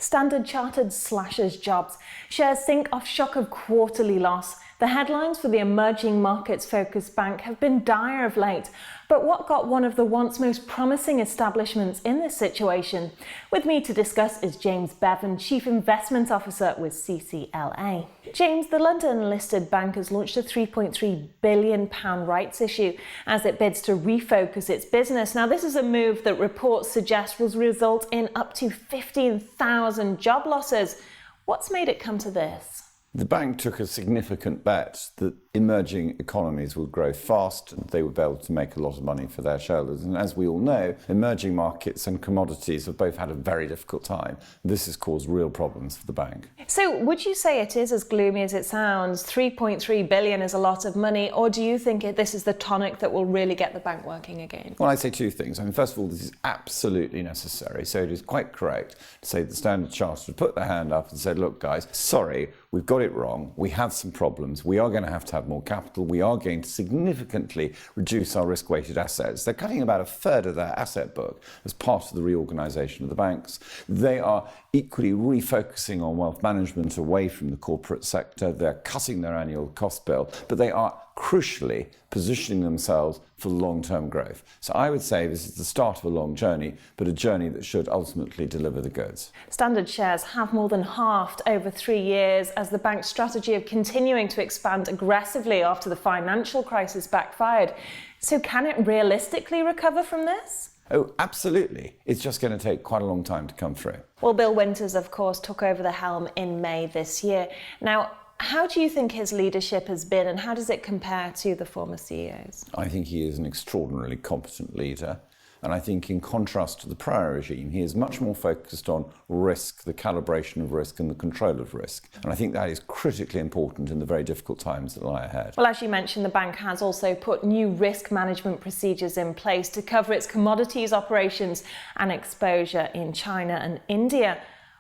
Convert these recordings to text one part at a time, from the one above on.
Standard Chartered slashes jobs. Shares sink off shock of quarterly loss. The headlines for the emerging markets-focused bank have been dire of late. But what got one of the once most promising establishments in this situation? With me to discuss is James Bevan, Chief Investment Officer with CCLA. James, the London-listed bank has launched a £3.3 billion rights issue as it bids to refocus its business. Now, this is a move that reports suggest will result in up to 15,000 job losses. What's made it come to this? The bank took a significant bet that emerging economies would grow fast and they would be able to make a lot of money for their shareholders. And as we all know, emerging markets and commodities have both had a very difficult time. This has caused real problems for the bank. So would you say it is as gloomy as it sounds? 3.3 billion is a lot of money, or do you think this is the tonic that will really get the bank working again? Well, I'd say two things. First of all, this is absolutely necessary. So it is quite correct to say the Standard Chartered put their hand up and said, look, guys, sorry, we've got it wrong. We have some problems. We are going to have more capital. We are going to significantly reduce our risk-weighted assets. They're cutting about a third of their asset book as part of the reorganisation of the banks. They are equally refocusing on wealth management away from the corporate sector. They're cutting their annual cost bill, but they are crucially positioning themselves for long-term growth. So I would say this is the start of a long journey, but a journey that should ultimately deliver the goods. Standard shares have more than halved over 3 years as the bank's strategy of continuing to expand aggressively after the financial crisis backfired. So can it realistically recover from this? Oh, absolutely. It's just going to take quite a long time to come through. Well, Bill Winters, of course, took over the helm in May this year. Now, how do you think his leadership has been, and how does it compare to the former CEOs? I think he is an extraordinarily competent leader. And I think in contrast to the prior regime, he is much more focused on risk, the calibration of risk and the control of risk. And I think that is critically important in the very difficult times that lie ahead. Well, as you mentioned, the bank has also put new risk management procedures in place to cover its commodities operations and exposure in China and India.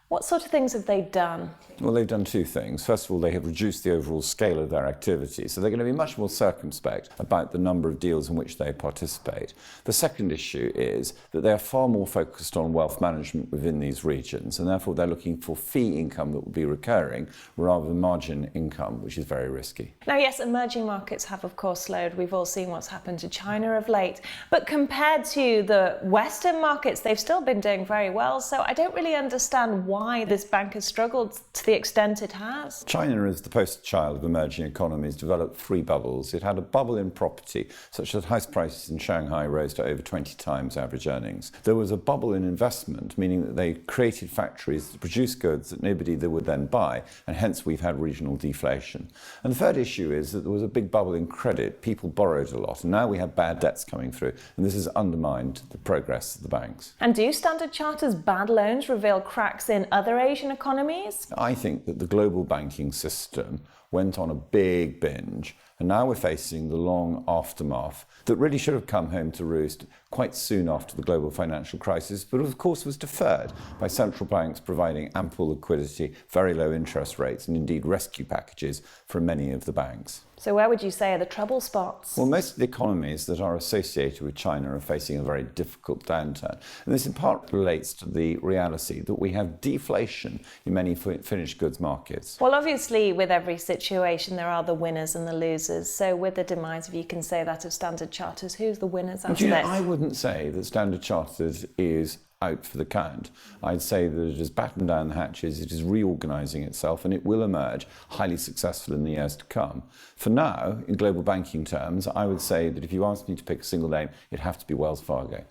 What sort of things have they done? Well, they've done two things. First of all, they have reduced the overall scale of their activity, so they're going to be much more circumspect about the number of deals in which they participate. The second issue is that they are far more focused on wealth management within these regions, and therefore they're looking for fee income that will be recurring rather than margin income, which is very risky. Now, yes, emerging markets have, of course, slowed. We've all seen what's happened to China of late. But compared to the Western markets, they've still been doing very well. So I don't really understand why this bank has struggled to the extent it has. China is the poster child of emerging economies, developed three bubbles. It had a bubble in property, such that house prices in Shanghai rose to over 20 times average earnings. There was a bubble in investment, meaning that they created factories that produced goods that nobody would then buy, and hence we've had regional deflation. And the third issue is that there was a big bubble in credit. People borrowed a lot, and now we have bad debts coming through, and this has undermined the progress of the banks. And do Standard Chartered's bad loans reveal cracks in other Asian economies? I think that the global banking system went on a big binge, and now we're facing the long aftermath that really should have come home to roost quite soon after the global financial crisis, but of course was deferred by central banks providing ample liquidity, very low interest rates, and indeed rescue packages for many of the banks. So where would you say are the trouble spots? Well, most of the economies that are associated with China are facing a very difficult downturn. And this in part relates to the reality that we have deflation in many finished goods markets. Well, obviously, with every situation, there are the winners and the losers. So with the demise, if you can say that, of Standard Chartered, who's the winners out of this? I wouldn't say that Standard Chartered is out for the count. I'd say that it has battened down the hatches, it is reorganising itself, and it will emerge highly successful in the years to come. For now, in global banking terms, I would say that if you asked me to pick a single name, it'd have to be Wells Fargo.